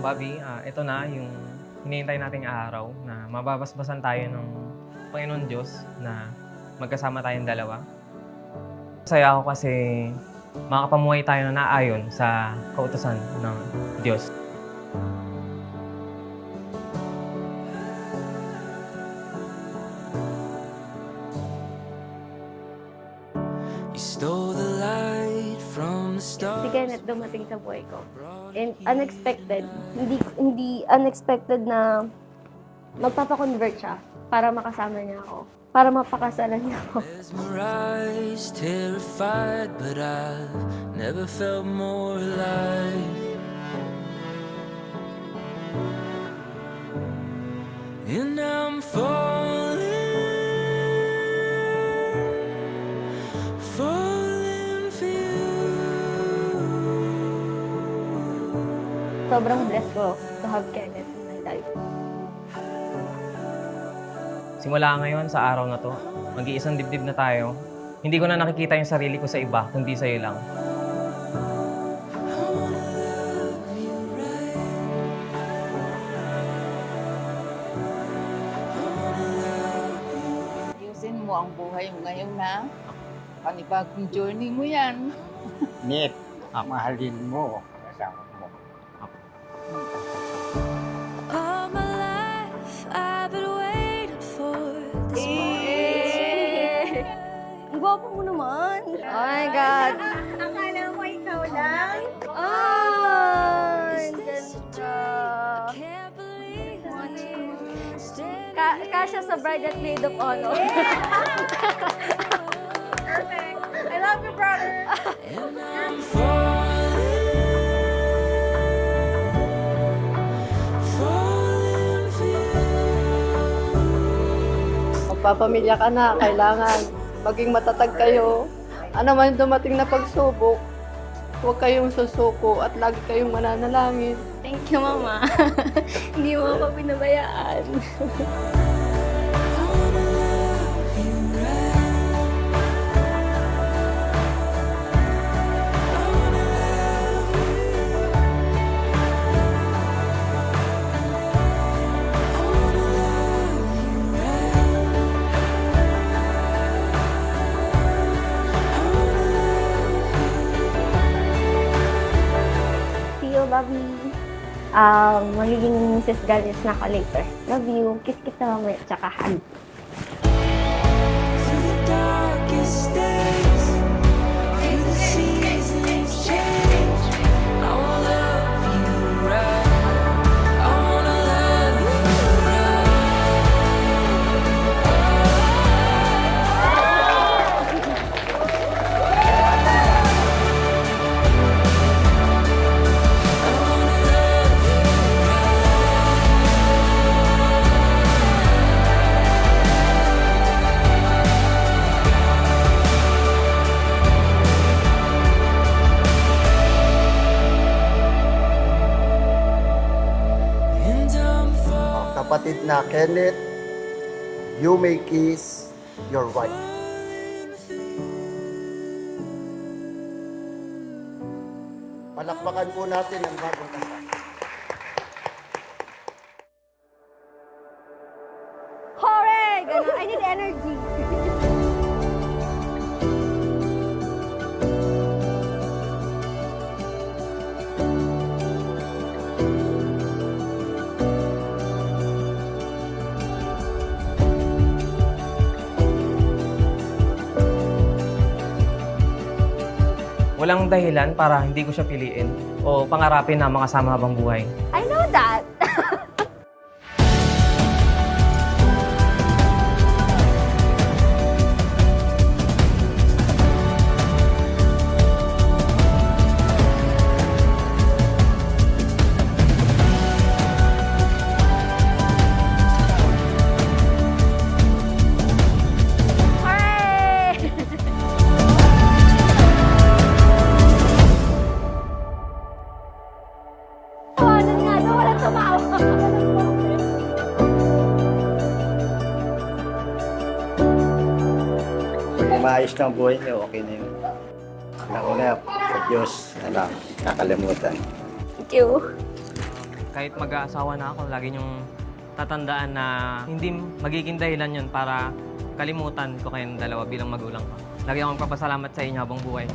Bobby, ito na yung hinihintay nating araw na mababasbasan tayo ng Panginoon Diyos na magkasama tayong dalawa. Masaya ako kasi makapamuhay tayo na naayon sa kautusan ng Diyos. You stole the light from the Si stars. Kenneth dumating sa buhay ko. And unexpected, hindi unexpected na magpapakonvert siya para makasama niya ako. Para mapakasalan niya ako. Mesmerized, terrified, but I've never felt more alive. And I'm falling for you. Sobrang blessed ko to have Kenneth in my life. Simula ngayon sa araw na to, mag-iisang dibdib na tayo. Hindi ko na nakikita yung sarili ko sa iba, kundi sa'yo lang. Ayusin mo ang buhay mo ngayon na panibagong journey mo yan. Nick, mahalin mo kasama mo. All my life I've been waiting for this Ang gwapo mo naman. Oh my God. Akala mo ikaw lang? Ay, ang ganda. Can't believe Kasya sa bride at maid of honor. Perfect. I love you, brother. I'm falling for you. Magpapamilya ka na, kailangan maging matatag kayo. Ano man dumating na pagsubok, huwag kayong susuko at lagi kayong mananalangin. Thank you, Mama. Hindi mo ako pinabayaan. See you, Bobby. Magiging Mrs. Gales na ako later. Love you. Kiss-kiss na mamaya. Tsaka hug. Through the darkest days, through the seasons change, I wanna love you right. I wanna love you and I'm falling. Kapatid na Kenneth, you may kiss your wife. Palakpakan po natin ang bagong kasal. Hore! Ganun. I need energy. Walang dahilan para hindi ko siya piliin o pangarapin na makasama habang buhay. I know that. Hooray! Tawanan nga daw, walang tumawa. Kung maayos na ang buhay niyo, okay na yun. Nauna sa Diyos, kakalimutan. Thank you. kahit mag-aasawa na ako, lagi niyong tatandaan na hindi magiging dahilan yun para kalimutan ko kayong dalawa bilang magulang ko. Lagi akong magpapasalamat sa inyo habang buhay.